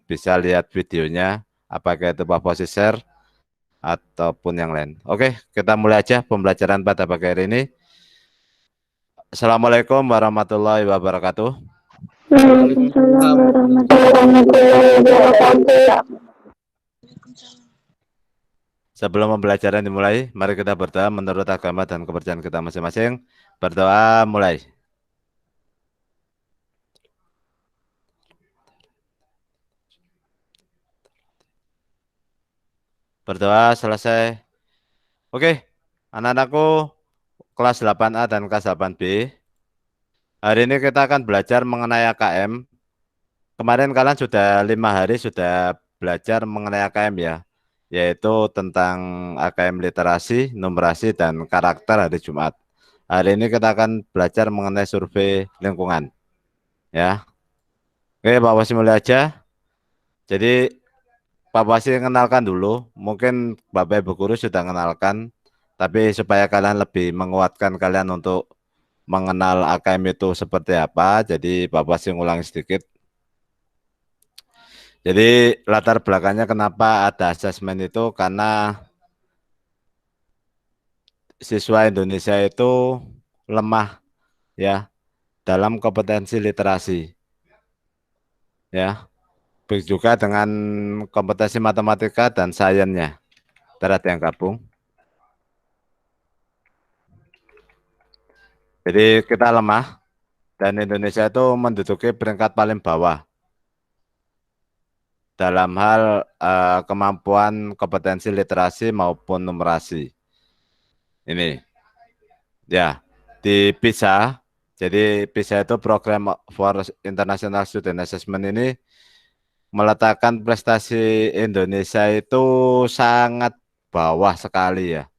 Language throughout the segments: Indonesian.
bisa lihat videonya, apakah itu Pak share ataupun yang lain. Oke, kita mulai aja pembelajaran pada pagi hari ini. Assalamualaikum warahmatullahi wabarakatuh. Waalaikumsalam warahmatullahi wabarakatuh. Sebelum pembelajaran dimulai, mari kita berdoa menurut agama dan kepercayaan kita masing-masing. Berdoa mulai. Berdoa selesai. Oke, anak-anakku kelas 8A dan kelas 8B. Hari ini kita akan belajar mengenai AKM. Kemarin kalian sudah 5 hari sudah belajar mengenai AKM ya, yaitu tentang AKM literasi, numerasi, dan karakter hari Jumat. Hari ini kita akan belajar mengenai survei lingkungan. Ya, oke Pak Wasi mulai aja. Jadi Pak Wasi kenalkan dulu, mungkin Bapak Ibu Guru sudah kenalkan, tapi supaya kalian lebih menguatkan kalian untuk mengenal AKM itu seperti apa, jadi Pak Wasi ngulang sedikit. Jadi latar belakangnya kenapa ada asesmen itu karena siswa Indonesia itu lemah ya dalam kompetensi literasi ya. Begitu juga dengan kompetensi matematika dan sainsnya. Ada yang gabung. Jadi kita lemah dan Indonesia itu menduduki peringkat paling bawah dalam hal kemampuan kompetensi literasi maupun numerasi. Ini ya di PISA. Jadi PISA itu Program for International Student Assessment ini meletakkan prestasi Indonesia itu sangat bawah sekali ya.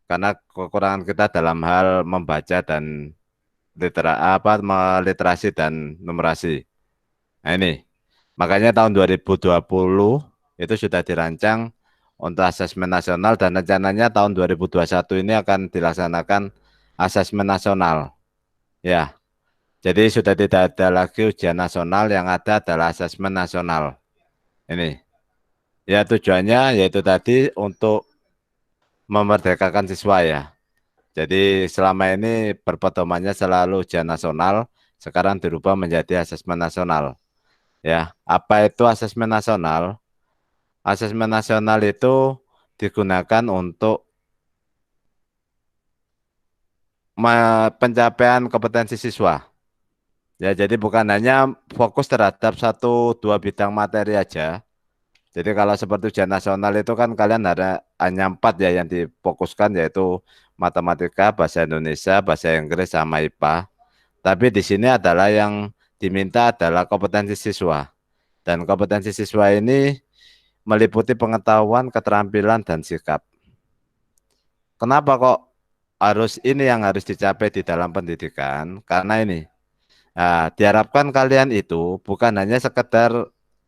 Karena kekurangan kita dalam hal membaca dan literasi dan numerasi. Nah ini, makanya tahun 2020 itu sudah dirancang untuk asesmen nasional dan rencananya tahun 2021 ini akan dilaksanakan asesmen nasional. Ya, jadi sudah tidak ada lagi ujian nasional, yang ada adalah asesmen nasional. Ini, ya tujuannya yaitu tadi untuk memerdekakan siswa ya. Jadi selama ini berpedomannya selalu ujian nasional, sekarang dirubah menjadi asesmen nasional. Ya, apa itu asesmen nasional? Asesmen nasional itu digunakan untuk pencapaian kompetensi siswa. Ya, jadi bukan hanya fokus terhadap 1-2 bidang materi aja. Jadi kalau seperti ujian nasional itu kan kalian ada hanya 4 ya yang difokuskan, yaitu matematika, bahasa Indonesia, bahasa Inggris, sama IPA. Tapi di sini adalah yang diminta adalah kompetensi siswa. Dan kompetensi siswa ini meliputi pengetahuan, keterampilan, dan sikap. Kenapa kok harus ini yang harus dicapai di dalam pendidikan? Karena ini, nah, diharapkan kalian itu bukan hanya sekedar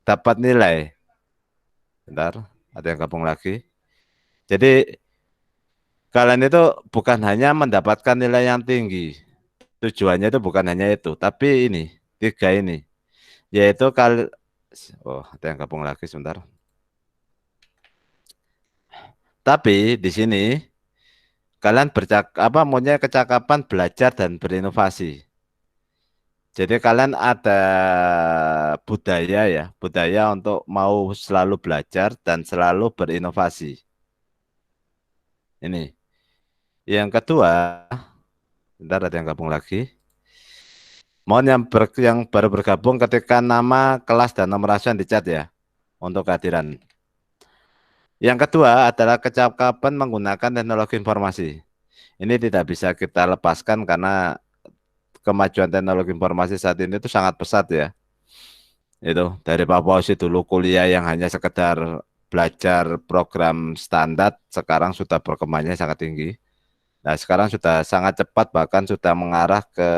dapat nilai. Bentar, ada yang gabung lagi. Jadi kalian itu bukan hanya mendapatkan nilai yang tinggi. Tujuannya itu bukan hanya itu, tapi ini, 3 ini. Yaitu oh, ada yang gabung lagi sebentar. Tapi di sini kalian punya kecakapan belajar dan berinovasi. Jadi kalian ada budaya ya, budaya untuk mau selalu belajar dan selalu berinovasi. Ini. Yang kedua, bentar ada yang gabung lagi. Mohon yang baru bergabung ketika nama, kelas, dan nomor absen di chat ya, untuk kehadiran. Yang kedua adalah kecakapan menggunakan teknologi informasi. Ini tidak bisa kita lepaskan karena kemajuan teknologi informasi saat ini itu sangat pesat ya. Itu dari Pak Pausi dulu kuliah yang hanya sekedar belajar program standar, sekarang sudah perkembangannya sangat tinggi. Nah, sekarang sudah sangat cepat, bahkan sudah mengarah ke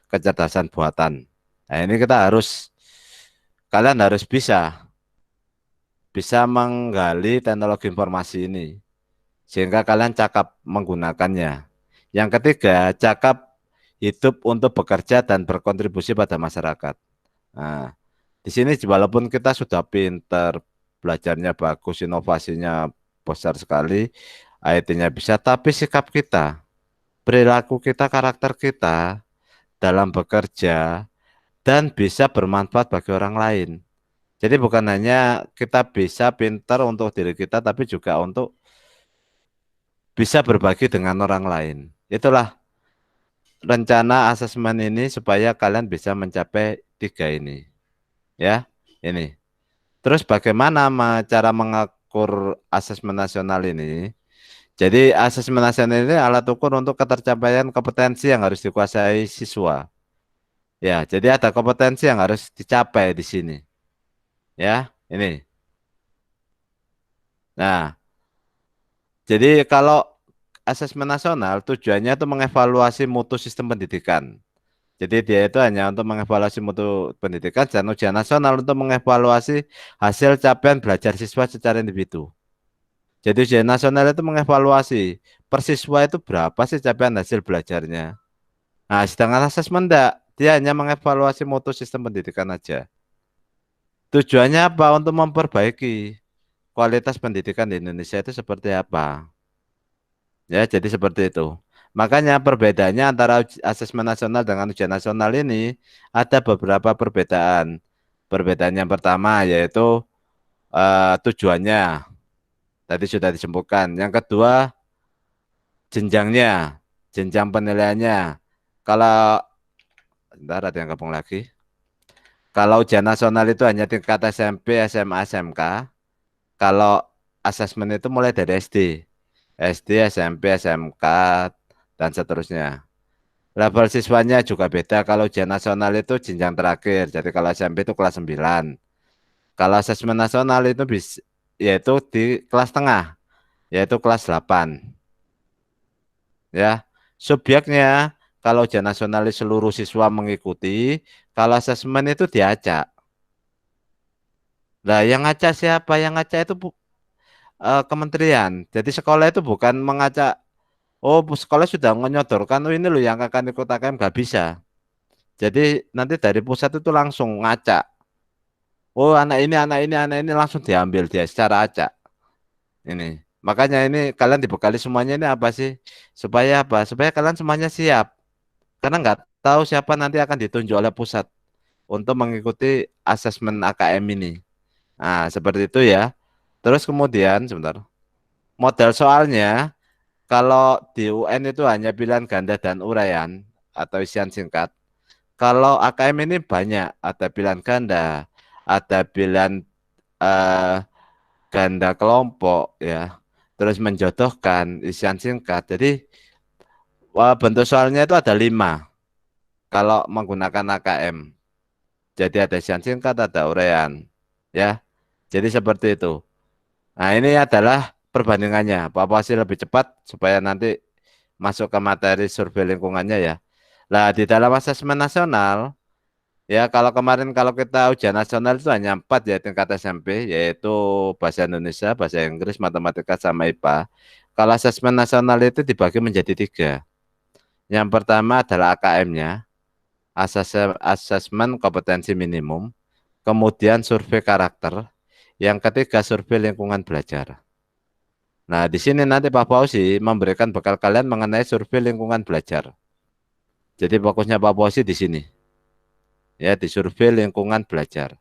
kecerdasan buatan. Nah, ini kalian harus bisa menggali teknologi informasi ini sehingga kalian cakap menggunakannya. Yang ketiga, cakap hidup untuk bekerja dan berkontribusi pada masyarakat. Nah, Di sini walaupun kita sudah pinter, belajarnya bagus, inovasinya besar sekali, IT-nya bisa, tapi sikap kita, perilaku kita, karakter kita dalam bekerja dan bisa bermanfaat bagi orang lain. Jadi bukan hanya kita bisa pinter untuk diri kita, tapi juga untuk bisa berbagi dengan orang lain. Itulah rencana asesmen ini supaya kalian bisa mencapai tiga ini. Ya, ini. Terus bagaimana cara mengukur asesmen nasional ini? Jadi asesmen nasional ini alat ukur untuk ketercapaian kompetensi yang harus dikuasai siswa. Ya, jadi ada kompetensi yang harus dicapai di sini. Ya, ini. Nah, jadi kalau asesmen nasional tujuannya itu mengevaluasi mutu sistem pendidikan. Jadi dia itu hanya untuk mengevaluasi mutu pendidikan dan ujian nasional untuk mengevaluasi hasil capaian belajar siswa secara individu. Jadi ujian nasional itu mengevaluasi per siswa itu berapa sih capaian hasil belajarnya. Nah, sedangkan asesmen enggak, dia hanya mengevaluasi mutu sistem pendidikan aja. Tujuannya apa? Untuk memperbaiki kualitas pendidikan di Indonesia itu seperti apa. Ya, jadi seperti itu. Makanya perbedaannya antara asesmen nasional dengan ujian nasional ini ada beberapa perbedaan. Perbedaan yang pertama yaitu tujuannya tadi sudah disebutkan. Yang kedua jenjangnya, jenjang penilaiannya. Kalau bentar ada yang gabung lagi. Kalau ujian nasional itu hanya tingkat SMP, SMA, SMK. Kalau asesmen itu mulai dari SD. SD, SMP, SMK, dan seterusnya. Level siswanya juga beda. Kalau ujian nasional itu jenjang terakhir. Jadi kalau SMP itu kelas 9. Kalau asesmen nasional itu yaitu di kelas tengah, yaitu kelas 8. Ya. Subjeknya kalau ujian nasional seluruh siswa mengikuti, kalau asesmen itu diacak. Nah, yang ngacak siapa? Yang ngacak itu kementerian. Jadi sekolah itu bukan mengacak, oh sekolah sudah menyodorkan, oh ini loh yang akan ikut AKM, nggak bisa. Jadi nanti dari pusat itu langsung ngacak. Oh anak ini, anak ini, anak ini langsung diambil dia secara acak. Ini. Makanya ini kalian dibekali semuanya ini apa sih? Supaya apa? Supaya kalian semuanya siap. Karena nggak tahu siapa nanti akan ditunjuk oleh pusat untuk mengikuti asesmen AKM ini. Nah, seperti itu ya. Terus kemudian sebentar. Model soalnya kalau di UN itu hanya pilihan ganda dan uraian atau isian singkat. Kalau AKM ini banyak, ada pilihan ganda, ada pilihan eh, ganda kelompok ya, terus menjodohkan isian singkat. Jadi bentuk soalnya itu ada 5 kalau menggunakan AKM. Jadi ada isian singkat, ada uraian ya. Jadi seperti itu. Nah ini adalah perbandingannya. Pak Pasi lebih cepat supaya nanti masuk ke materi survei lingkungannya ya. Nah di dalam asesmen nasional ya, kalau kita ujian nasional itu hanya 4 ya tingkat SMP, yaitu bahasa Indonesia, bahasa Inggris, matematika, sama IPA. Kalau asesmen nasional itu dibagi menjadi 3. Yang pertama adalah AKM-nya, asesmen kompetensi minimum, kemudian survei karakter, yang ketiga survei lingkungan belajar. Nah, di sini nanti Pak Fauzi memberikan bekal kalian mengenai survei lingkungan belajar. Jadi fokusnya Pak Fauzi di sini, ya di survei lingkungan belajar.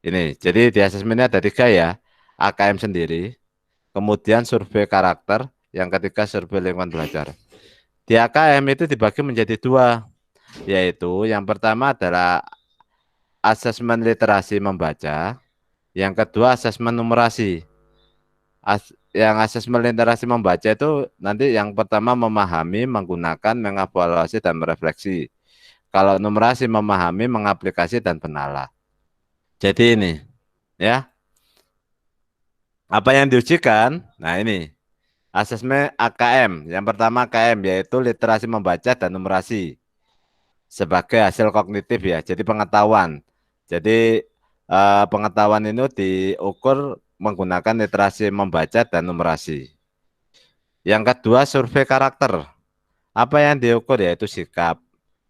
Ini, jadi di asesmennya ada 3 ya, AKM sendiri, kemudian survei karakter, yang ketiga survei lingkungan belajar. Di AKM itu dibagi menjadi 2, yaitu yang pertama adalah asesmen literasi membaca, yang kedua asesmen numerasi. Yang asesmen literasi membaca itu nanti yang pertama memahami, menggunakan, mengevaluasi, dan merefleksi. Kalau numerasi memahami, mengaplikasi, dan menalah. Jadi ini, ya. Apa yang diujikan? Nah ini, asesmen AKM. Yang pertama AKM yaitu literasi membaca dan numerasi sebagai hasil kognitif ya. Jadi pengetahuan. Jadi pengetahuan itu diukur menggunakan literasi membaca dan numerasi. Yang kedua survei karakter. Apa yang diukur yaitu sikap,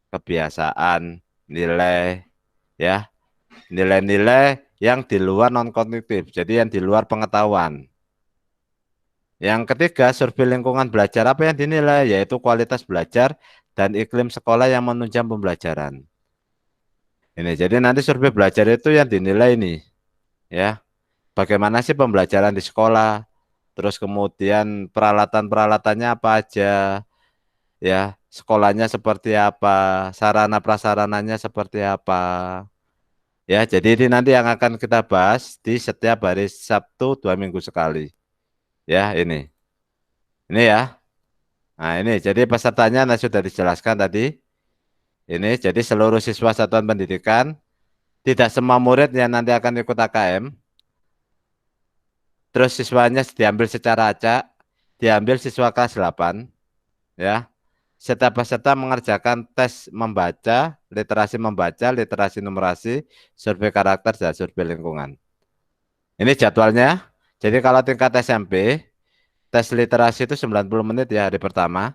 kebiasaan, nilai, ya. nilai-nilai yang di luar non-kognitif, jadi yang di luar pengetahuan. Yang ketiga, survei lingkungan belajar apa yang dinilai, yaitu kualitas belajar dan iklim sekolah yang menunjang pembelajaran. Ini, jadi nanti survei belajar itu yang dinilai ini, ya. Bagaimana sih pembelajaran di sekolah, terus kemudian peralatan-peralatannya apa aja, ya, sekolahnya seperti apa, sarana prasarananya seperti apa. Ya, jadi ini nanti yang akan kita bahas di setiap hari Sabtu 2 minggu sekali. Ya, ini. Ini ya. Nah, ini jadi pesertanya sudah dijelaskan tadi. Ini jadi seluruh siswa satuan pendidikan, tidak semua murid yang nanti akan ikut AKM. Terus siswanya diambil secara acak, diambil siswa kelas 8, ya. Setiap peserta mengerjakan tes membaca, literasi numerasi, survei karakter, dan survei lingkungan. Ini jadwalnya. Jadi kalau tingkat SMP, tes literasi itu 90 menit ya hari pertama.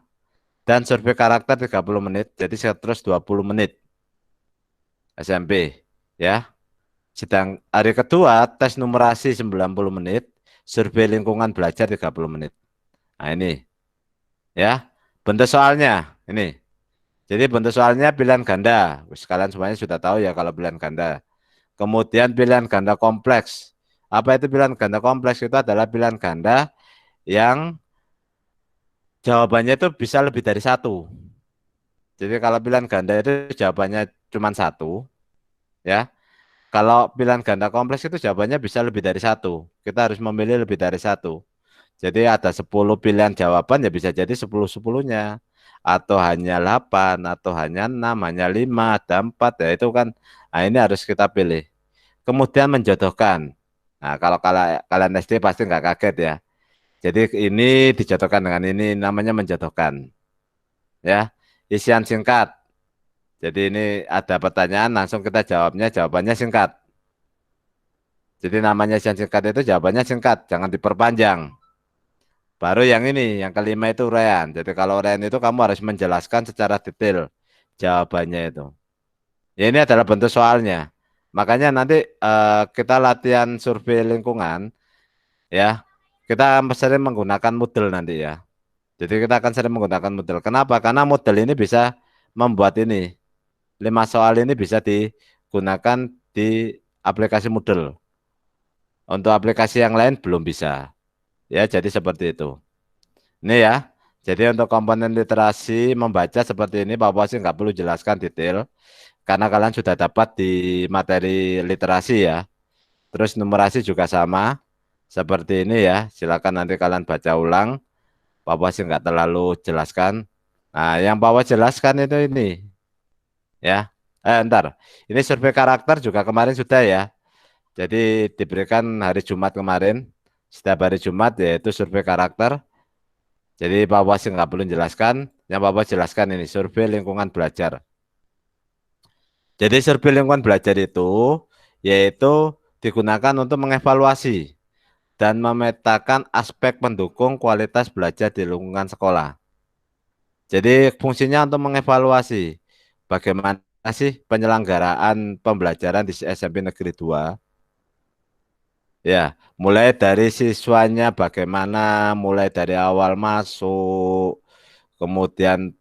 Dan survei karakter 30 menit. Jadi terus 20 menit SMP. Ya. Sedang hari kedua, tes numerasi 90 menit. Survei lingkungan belajar 30 menit. Nah ini. Ya. Bentuk soalnya. Ini. Jadi bentuk soalnya pilihan ganda. Kalian semuanya sudah tahu ya kalau pilihan ganda. Kemudian pilihan ganda kompleks. Apa itu pilihan ganda kompleks? Itu adalah pilihan ganda yang jawabannya itu bisa lebih dari satu. Jadi kalau pilihan ganda itu jawabannya cuma satu, ya. Kalau pilihan ganda kompleks itu jawabannya bisa lebih dari satu. Kita harus memilih lebih dari satu. Jadi ada 10 pilihan jawaban ya bisa jadi 10-10-nya. Atau hanya 8, atau hanya 6, hanya 5, ada 4. Ya itu kan, nah ini harus kita pilih. Kemudian menjodohkan. Nah kalau kalian SD pasti nggak kaget ya. Jadi ini dijodohkan dengan ini namanya menjodohkan. Ya, isian singkat. Jadi ini ada pertanyaan langsung kita jawabnya, jawabannya singkat. Jadi namanya isian singkat itu jawabannya singkat, jangan diperpanjang. Baru yang ini, yang kelima itu uraian. Jadi kalau uraian itu kamu harus menjelaskan secara detail jawabannya itu. Ya ini adalah bentuk soalnya. Makanya nanti kita latihan survei lingkungan, ya. Kita sering menggunakan Moodle nanti ya. Jadi kita akan sering menggunakan Moodle. Kenapa? Karena Moodle ini bisa membuat ini. 5 soal ini bisa digunakan di aplikasi Moodle. Untuk aplikasi yang lain belum bisa. Ya, jadi seperti itu. Ini ya. Jadi untuk komponen literasi membaca seperti ini, Pak Bos nggak perlu jelaskan detail. Karena kalian sudah dapat di materi literasi ya. Terus numerasi juga sama. Seperti ini ya. Silakan nanti kalian baca ulang. Pak Bos nggak terlalu jelaskan. Nah, yang Pak Bos jelaskan itu ini. Ya. Ntar. Ini survei karakter juga kemarin sudah ya. Jadi diberikan hari Jumat kemarin, setiap hari Jumat yaitu survei karakter. Jadi Pak Bos nggak perlu jelaskan, yang Pak Bos jelaskan ini survei lingkungan belajar. Jadi survei lingkungan belajar itu yaitu digunakan untuk mengevaluasi dan memetakan aspek pendukung kualitas belajar di lingkungan sekolah. Jadi fungsinya untuk mengevaluasi bagaimana sih penyelenggaraan pembelajaran di SMP Negeri 2. Ya, mulai dari siswanya bagaimana, mulai dari awal masuk, kemudian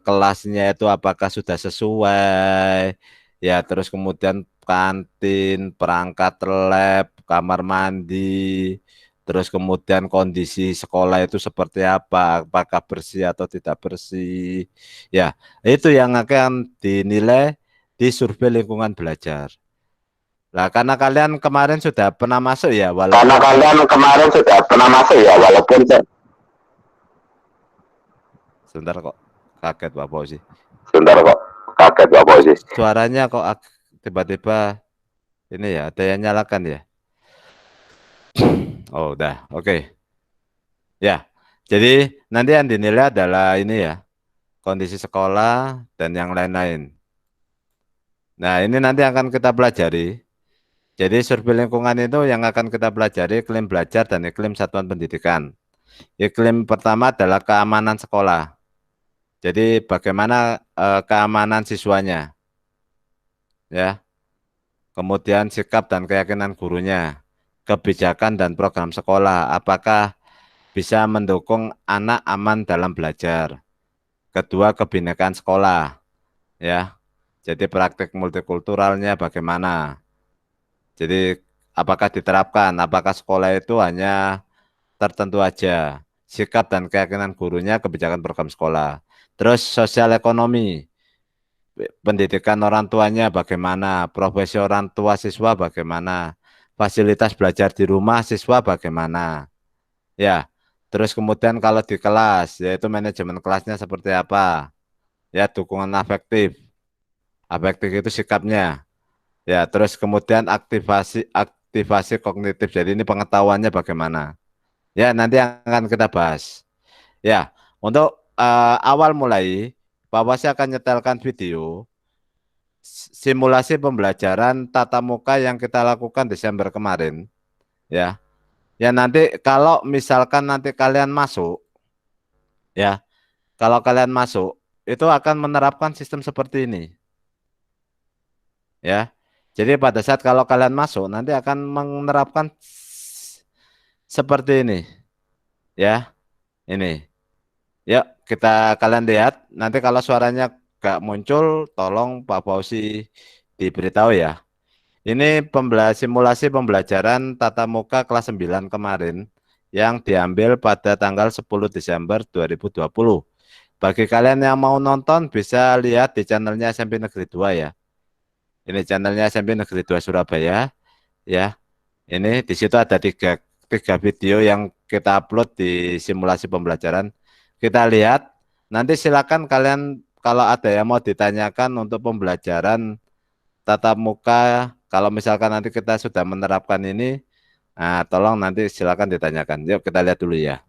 kelasnya itu apakah sudah sesuai, ya terus kemudian kantin, perangkat lab, kamar mandi, terus kemudian kondisi sekolah itu seperti apa, apakah bersih atau tidak bersih, ya itu yang akan dinilai di survei lingkungan belajar. Nah, karena kalian kemarin sudah pernah masuk ya, Karena kalian kemarin sudah pernah masuk ya, walaupun sebentar kok kaget Pak Fauzi. sebentar kok kaget Pak Fauzi. Suaranya kok tiba-tiba ini ya, ada yang nyalakan ya. Oh, udah, oke. Ya, jadi nanti yang dinilai adalah ini ya, kondisi sekolah dan yang lain-lain. Nah, ini nanti akan kita pelajari. Jadi survei lingkungan itu yang akan kita pelajari iklim belajar dan iklim satuan pendidikan. Iklim pertama adalah keamanan sekolah. Jadi bagaimana keamanan siswanya, ya. kemudian sikap dan keyakinan gurunya, kebijakan dan program sekolah, apakah bisa mendukung anak aman dalam belajar. Kedua, kebinekaan sekolah, ya. Jadi praktik multikulturalnya bagaimana? Jadi apakah diterapkan? Apakah sekolah itu hanya tertentu aja? Sikap dan keyakinan gurunya, kebijakan program sekolah. Terus sosial ekonomi, pendidikan orang tuanya bagaimana? Profesi orang tua siswa bagaimana? Fasilitas belajar di rumah siswa bagaimana? Ya, terus kemudian kalau di kelas, yaitu manajemen kelasnya seperti apa? Ya, dukungan afektif. Afektif itu sikapnya. Ya, terus kemudian aktivasi aktivasi kognitif. Jadi ini pengetahuannya bagaimana? Ya, nanti akan kita bahas. Ya, untuk awal mulai, Pak Wasi akan nyetelkan video simulasi pembelajaran tatap muka yang kita lakukan Desember kemarin. Ya, ya nanti kalau misalkan nanti kalian masuk, ya, kalau kalian masuk itu akan menerapkan sistem seperti ini. Ya, jadi pada saat kalau kalian masuk nanti akan menerapkan seperti ini, ya. Ini. Yuk, kalian lihat. Nanti kalau suaranya gak muncul, tolong Pak Fauzi diberitahu ya. Ini simulasi pembelajaran tatap muka kelas 9 kemarin yang diambil pada tanggal 10 Desember 2020. Bagi kalian yang mau nonton bisa lihat di channelnya SMP Negeri 2 ya. Ini channelnya SMP Negeri 2 Surabaya ya. Ini di situ ada tiga video yang kita upload di simulasi pembelajaran. Kita lihat. Nanti silakan kalian kalau ada yang mau ditanyakan untuk pembelajaran tatap muka. Kalau misalkan nanti kita sudah menerapkan ini, nah, tolong nanti silakan ditanyakan. Yuk kita lihat dulu ya.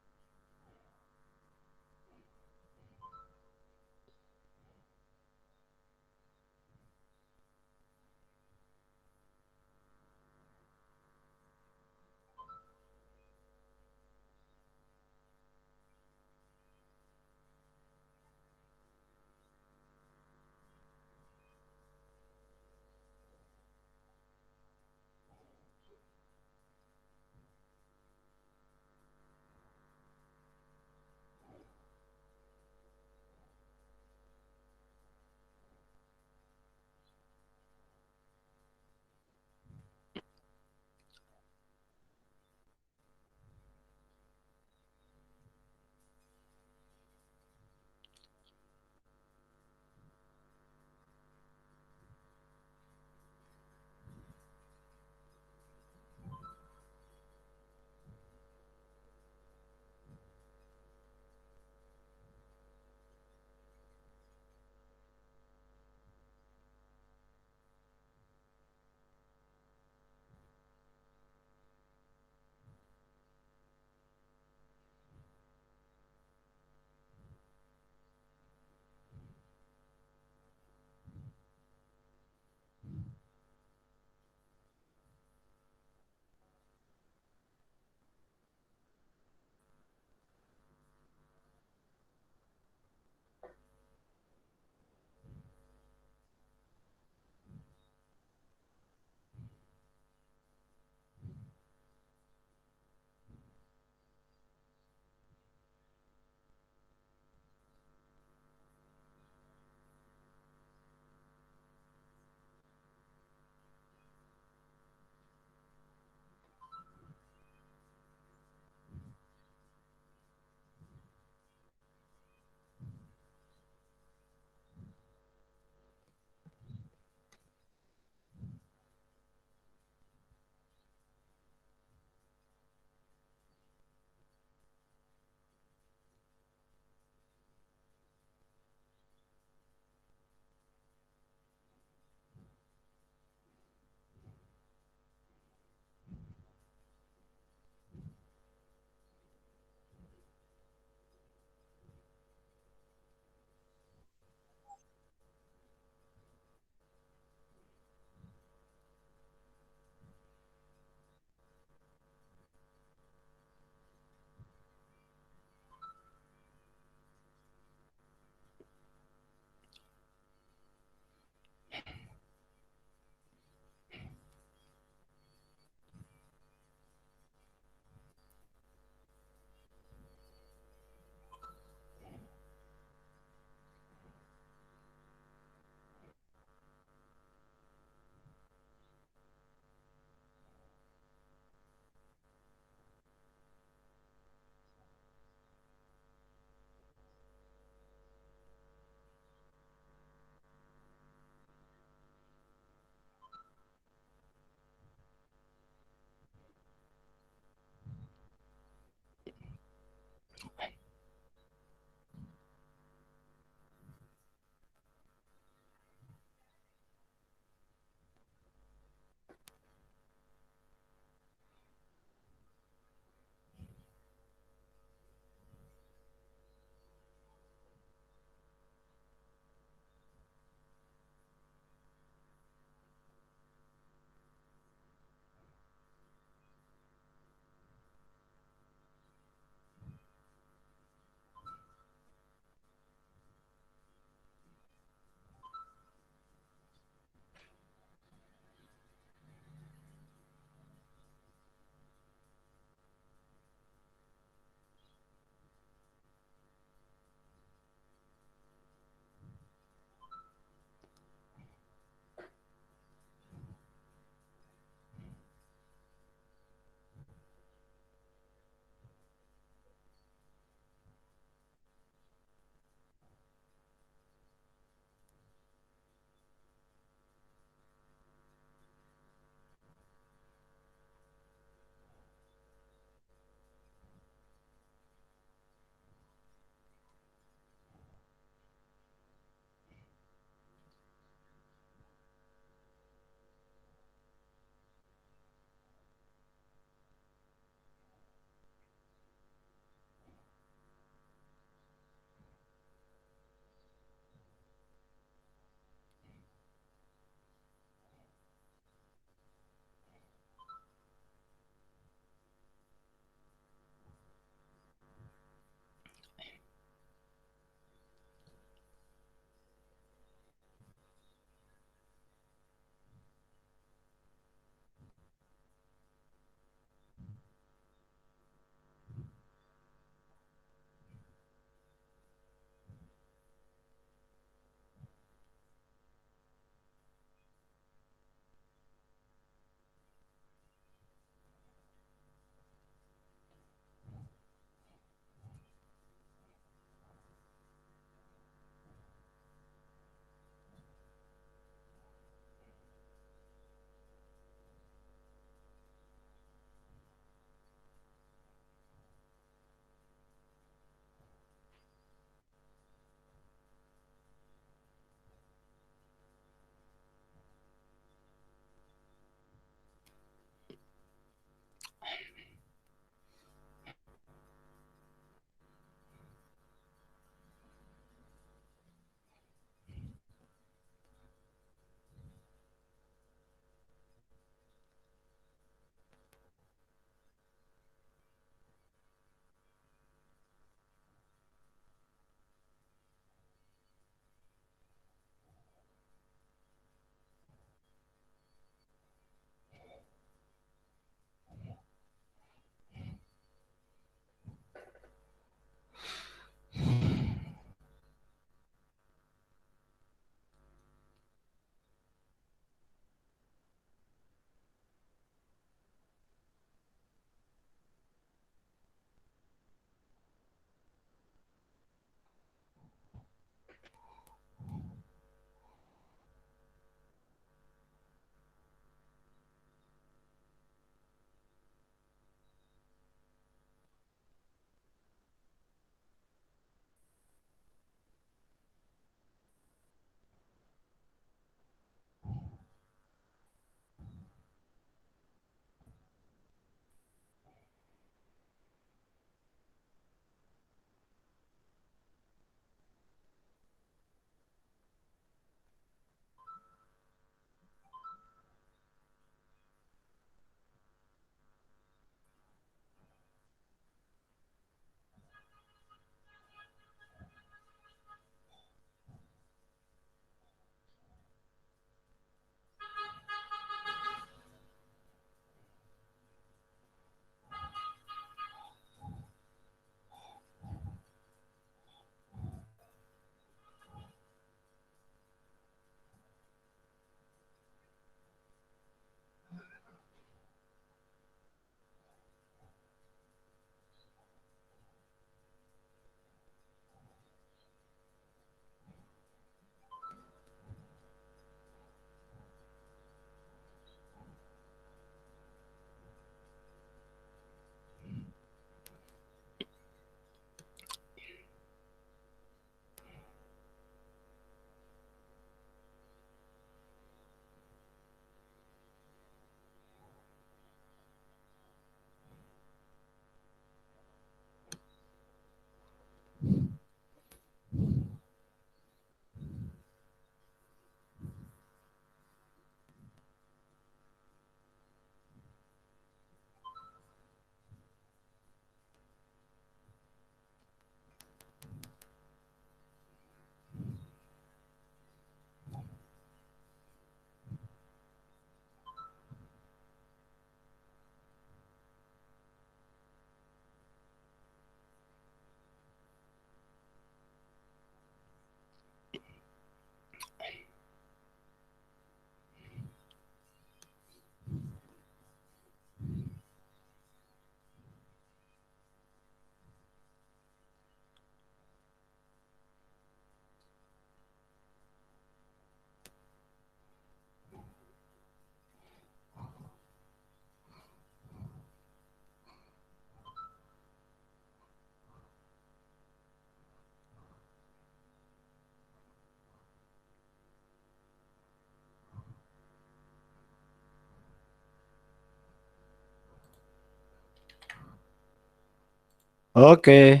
Oke,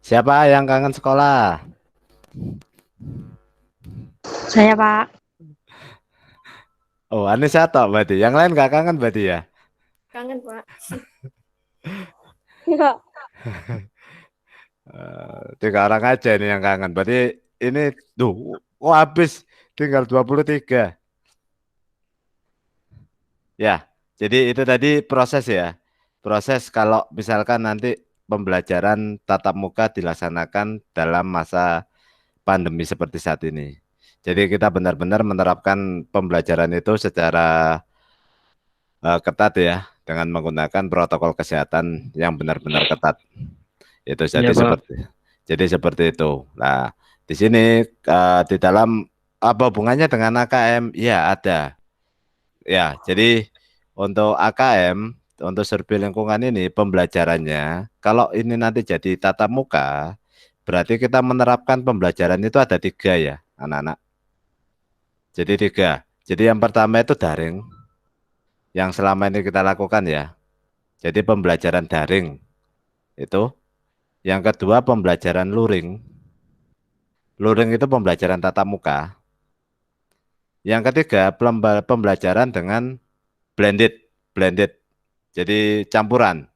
siapa yang kangen sekolah? Saya Pak. Oh, Anissa tok berarti. Yang lain nggak kangen berarti ya? Kangen Pak. Enggak. Tiga orang aja ini yang kangen. Berarti ini tuh, oh habis tinggal 23. Ya, jadi itu tadi proses ya. Proses kalau misalkan nanti pembelajaran tatap muka dilaksanakan dalam masa pandemi seperti saat ini. Jadi kita benar-benar menerapkan pembelajaran itu secara ketat ya, dengan menggunakan protokol kesehatan yang benar-benar ketat. Itu Iya, Pak. jadi seperti itu. Nah, di sini di dalam apa hubungannya dengan AKM? Ya, ada. Ya, jadi untuk AKM, untuk survei lingkungan ini pembelajarannya, kalau ini nanti jadi tatap muka, berarti kita menerapkan pembelajaran itu ada tiga ya, anak-anak. Jadi tiga. Jadi yang pertama itu daring, yang selama ini kita lakukan ya. Jadi pembelajaran daring itu. Yang kedua pembelajaran luring. Luring itu pembelajaran tatap muka. Yang ketiga pembelajaran dengan blended, blended. Jadi campuran.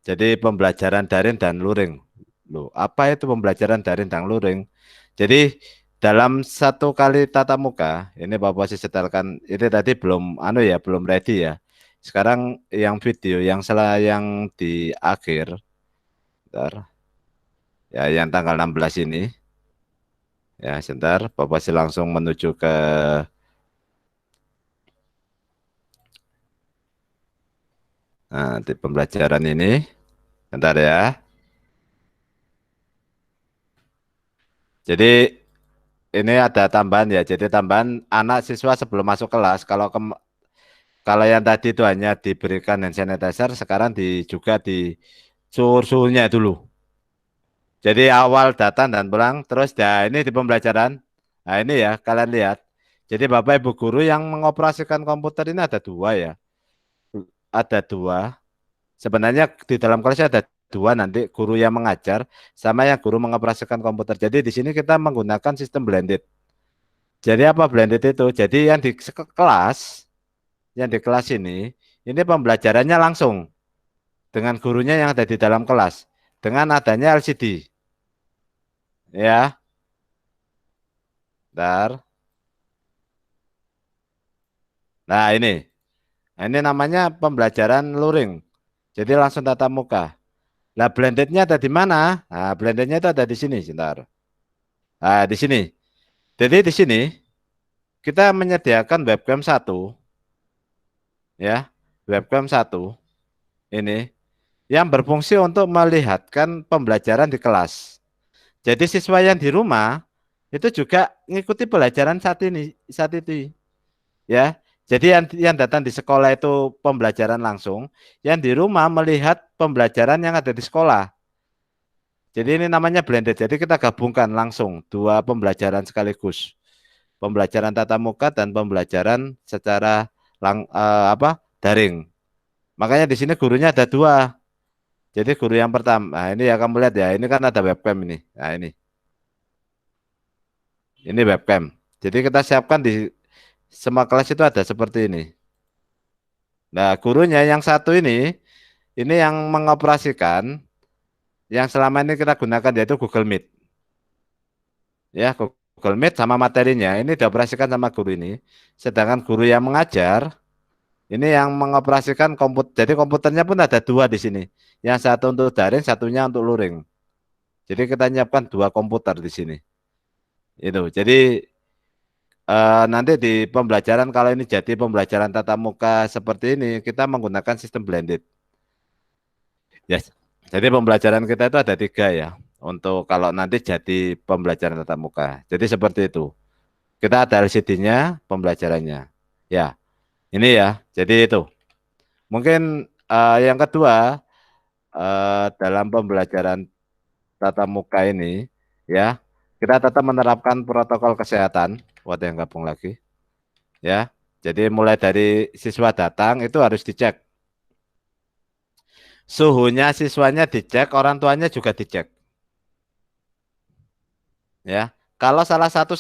Jadi pembelajaran daring dan luring. Loh, apa itu pembelajaran daring dan luring? Jadi dalam satu kali tatap muka, ini Pak Posisi setelkan, ini tadi belum ya, belum ready ya. Sekarang yang video yang di akhir, bentar, ya yang tanggal 16 ini, ya sebentar, Pak Posisi langsung menuju ke di pembelajaran ini, bentar ya. Jadi ini ada tambahan ya. Jadi tambahan anak siswa sebelum masuk kelas, kalau yang tadi itu hanya diberikan hand sanitizer, sekarang juga di suhunya dulu. Jadi awal datang dan pulang, terus ya ini di pembelajaran. Nah ini ya, kalian lihat. Jadi Bapak Ibu guru yang mengoperasikan komputer ini ada dua ya. Ada dua. Sebenarnya di dalam kelasnya ada dua nanti, guru yang mengajar sama yang guru mengoperasikan komputer. Jadi di sini kita menggunakan sistem blended. Jadi apa blended itu? Jadi kelas, yang di kelas ini pembelajarannya langsung dengan gurunya yang ada di dalam kelas, dengan adanya LCD. Ya, bentar. Nah ini namanya pembelajaran luring. Jadi langsung tatap muka. Nah blendednya ada di mana? Nah blendednya itu ada di sini, sebentar. Nah di sini. Jadi di sini kita menyediakan webcam satu, ya, webcam satu ini yang berfungsi untuk melihatkan pembelajaran di kelas. Jadi siswa yang di rumah itu juga ngikuti pelajaran saat itu, ya. Jadi yang datang di sekolah itu pembelajaran langsung, yang di rumah melihat pembelajaran yang ada di sekolah. Jadi ini namanya blended. Jadi kita gabungkan langsung dua pembelajaran sekaligus. Pembelajaran tatap muka dan pembelajaran secara daring. Makanya di sini gurunya ada dua. Jadi guru yang pertama, nah ini ya kamu lihat ya, ini kan ada webcam ini. Nah ini webcam. Jadi kita siapkan di semua kelas itu ada seperti ini. Nah gurunya yang satu ini yang mengoperasikan, yang selama ini kita gunakan yaitu Google Meet. Ya Google Meet sama materinya ini dioperasikan sama guru ini. Sedangkan guru yang mengajar ini yang mengoperasikan komputer. Jadi komputernya pun ada dua di sini. Yang satu untuk daring, satunya untuk luring. Jadi kita nyiapkan dua komputer di sini. Itu. Jadi nanti di pembelajaran kalau ini jadi pembelajaran tatap muka seperti ini, kita menggunakan sistem blended. Yes. Jadi pembelajaran kita itu ada tiga ya. Untuk kalau nanti jadi pembelajaran tatap muka. Jadi seperti itu. Kita ada LCD-nya, pembelajarannya. Ya, ini ya. Jadi itu. Mungkin yang kedua dalam pembelajaran tatap muka ini, ya, kita tetap menerapkan protokol kesehatan. Buat yang gabung lagi, ya. Jadi mulai dari siswa datang itu harus dicek suhunya siswanya dicek, orang tuanya juga dicek. Ya, kalau salah satu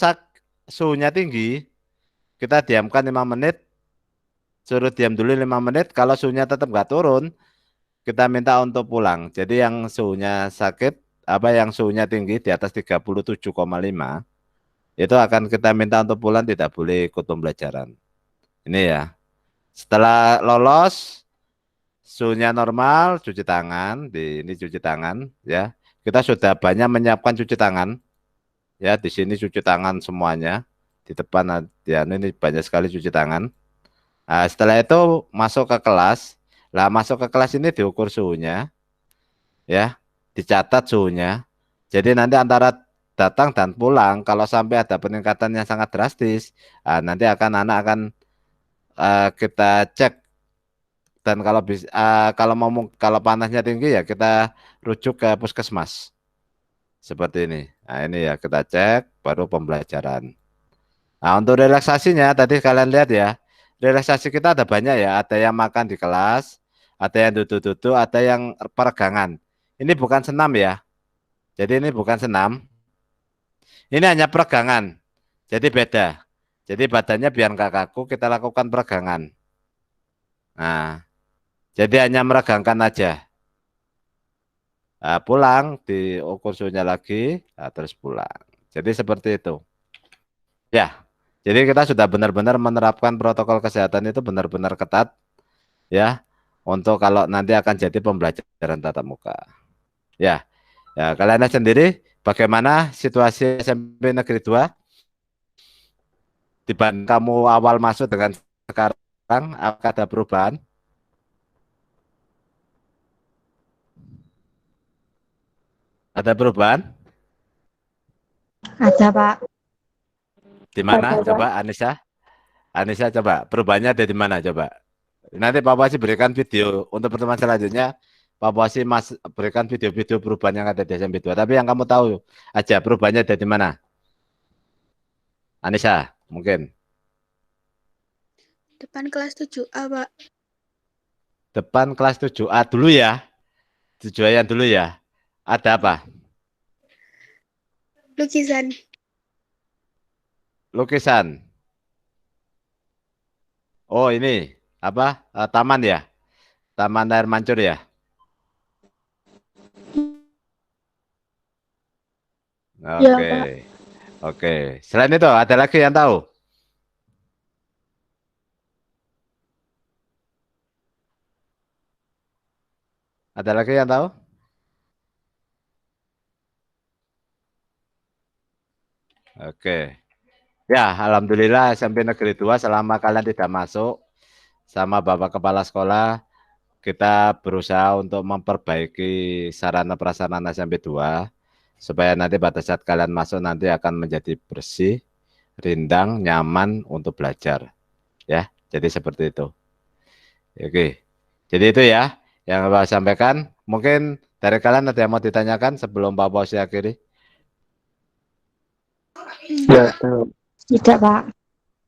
suhunya tinggi, kita diamkan 5 menit, suruh diam dulu 5 menit. Kalau suhunya tetap nggak turun, kita minta untuk pulang. Jadi yang suhunya sakit, yang suhunya tinggi di atas 37,5, itu akan kita minta untuk pulang, tidak boleh ikut pembelajaran. Ini ya. Setelah lolos, suhunya normal, cuci tangan. Ini cuci tangan, ya. Kita sudah banyak menyiapkan cuci tangan, ya. Di sini cuci tangan semuanya. Di depan, ya, ini banyak sekali cuci tangan. Nah, setelah itu masuk ke kelas. Lah, masuk ke kelas ini diukur suhunya, ya, dicatat suhunya. Jadi nanti antara datang dan pulang, kalau sampai ada peningkatan yang sangat drastis, nanti anak akan kita cek, dan kalau panasnya tinggi ya kita rujuk ke puskesmas seperti ini. Nah, ini ya kita cek baru pembelajaran. Nah, untuk relaksasinya tadi kalian lihat ya, relaksasi kita ada banyak ya, ada yang makan di kelas, ada yang duduk-duduk, ada yang peregangan. Ini bukan senam ya. Jadi ini bukan senam, ini hanya peregangan. Jadi beda. Jadi badannya biar nggak kaku, kita lakukan peregangan. Nah, jadi hanya meregangkan aja. Nah, pulang, diukur suhunya lagi, nah, terus pulang. Jadi seperti itu. Ya, jadi kita sudah benar-benar menerapkan protokol kesehatan itu benar-benar ketat, ya, untuk kalau nanti akan jadi pembelajaran tatap muka. Ya, ya kalian lihat sendiri bagaimana situasi SMP Negeri 2 dibanding kamu awal masuk dengan sekarang, apakah ada perubahan? Ada perubahan? Ada, Pak. Di mana? Ada, Pak. Coba Anissa. Anissa coba. Perubahannya ada di mana coba? Nanti Pak Wasi berikan video untuk pertemuan selanjutnya. Pak Wasi berikan video-video perubahan yang ada di SMP 2. Tapi yang kamu tahu aja perubahannya ada di mana? Anissa, mungkin. Depan kelas 7A, Pak. Depan kelas 7A dulu ya. 7A yang dulu ya. Ada apa? Lukisan. Lukisan. Oh ini apa? Taman ya? Taman air mancur ya? Ya, Oke. Pak. Oke. Selain itu ada lagi yang tahu? Ada lagi yang tahu? Oke. Ya, alhamdulillah SMP Negeri 2 selama kalian tidak masuk sama Bapak Kepala Sekolah, kita berusaha untuk memperbaiki sarana prasarana SMP 2 supaya nanti pada saat kalian masuk nanti akan menjadi bersih, rindang, nyaman untuk belajar. Ya, jadi seperti itu. Oke. Jadi itu ya yang Bapak sampaikan. Mungkin dari kalian ada yang mau ditanyakan sebelum Pak Bos akhiri? Ya, Tidak, Pak.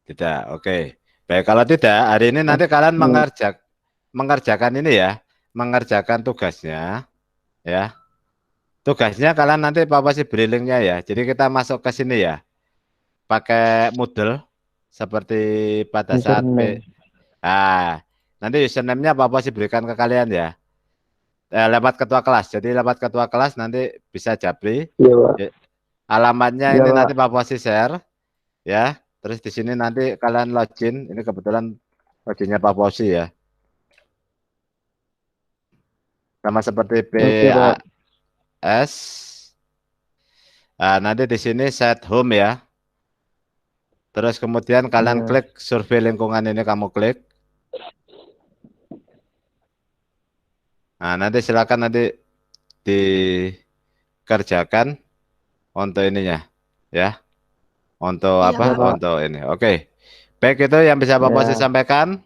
Tidak, oke. Baik, kalau tidak, hari ini nanti kalian mengerjakan ini ya, mengerjakan tugasnya, ya. Tugasnya kalian nanti Pak pasti beri linknya ya. Jadi kita masuk ke sini ya, pakai Moodle seperti pada saat nanti username-nya Pak pasti berikan ke kalian ya. Lewat ketua kelas. Jadi lewat ketua kelas nanti bisa Japri. iya, Pak. Alamatnya Iya, ini Pak. nanti Pak pasti share ya. Terus di sini nanti kalian login. Ini kebetulan loginnya Pak Posi ya. Sama seperti Oke, Pak. PAS. Nah, nanti di sini set home ya. Terus kemudian kalian Ya. klik survei lingkungan ini, kamu klik. Nah, nanti silakan nanti dikerjakan untuk ininya ya. Untuk Iya, apa? Pak. Untuk ini. Oke. Baik, itu yang bisa Pak Posi Ya. sampaikan.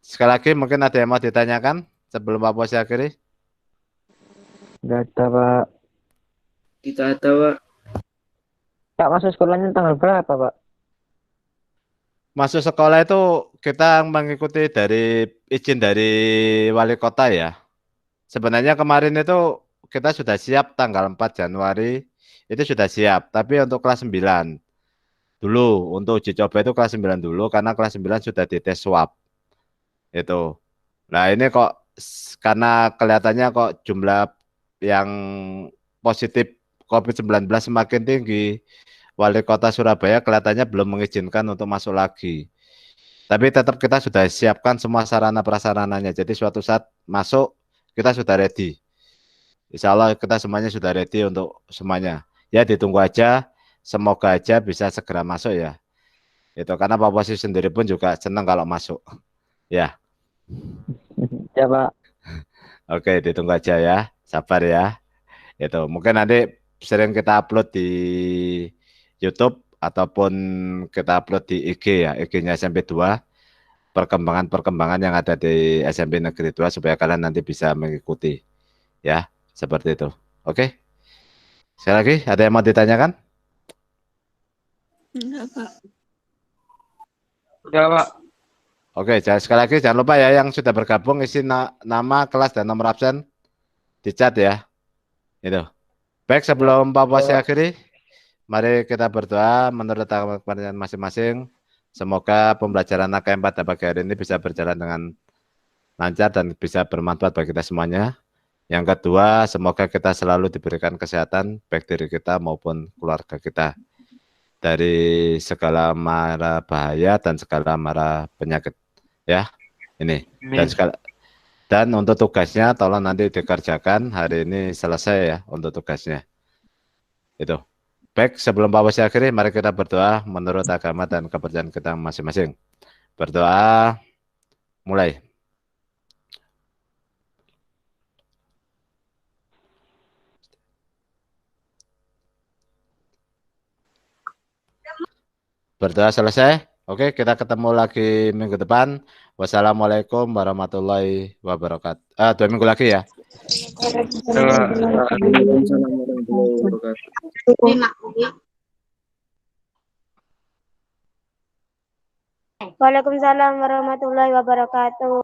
Sekali lagi mungkin ada yang mau ditanyakan sebelum Pak Posi akhiri. Nggak ada, Pak. Tidak ada, Pak. Pak, masuk sekolahnya tanggal berapa, Pak? Masuk sekolah itu kita mengikuti dari izin dari wali kota ya. sebenarnya kemarin itu kita sudah siap tanggal 4 Januari, itu sudah siap. Tapi untuk kelas 9 dulu, untuk uji coba itu kelas 9 dulu, karena kelas 9 sudah dites swab. Itu. Nah ini kok karena kelihatannya kok jumlah yang positif COVID-19 semakin tinggi, Wali Kota Surabaya kelihatannya belum mengizinkan untuk masuk lagi. Tapi tetap kita sudah siapkan semua sarana prasarananya. Jadi suatu saat masuk kita sudah ready. Insya Allah kita semuanya sudah ready untuk semuanya. Ya ditunggu aja. Semoga aja bisa segera masuk ya. Itu karena Pak Bos sendiri pun juga senang kalau masuk. Ya. Ya Pak. Oke, ditunggu aja ya. Sabar ya. Itu mungkin nanti sering kita upload di YouTube ataupun kita upload di IG ya, IG-nya SMP 2, perkembangan-perkembangan yang ada di SMP Negeri 2 supaya kalian nanti bisa mengikuti. Ya, seperti itu. Oke. Sekali lagi, ada yang mau ditanyakan? Enggak, Pak. Udah, Pak. Oke, sekali lagi jangan lupa ya yang sudah bergabung isi nama, kelas, dan nomor absen di chat ya. Itu. Baik, sebelum Pak Bos akhiri, mari kita berdoa menurut kepercayaan masing-masing. Semoga pembelajaran AKM pada pagi hari ini bisa berjalan dengan lancar dan bisa bermanfaat bagi kita semuanya. Yang kedua, semoga kita selalu diberikan kesehatan, baik diri kita maupun keluarga kita, dari segala mara bahaya dan segala mara penyakit. Ya, ini. Dan untuk tugasnya, tolong nanti dikerjakan hari ini selesai ya untuk tugasnya. Itu. Baik, sebelum Pak Bos akhiri, mari kita berdoa menurut agama dan kepercayaan kita masing-masing. Berdoa, mulai. Berdoa selesai. Oke, kita ketemu lagi minggu depan. Wassalamualaikum warahmatullahi wabarakatuh. 2 minggu lagi ya. Waalaikumsalam warahmatullahi wabarakatuh. Waalaikumsalam warahmatullahi wabarakatuh.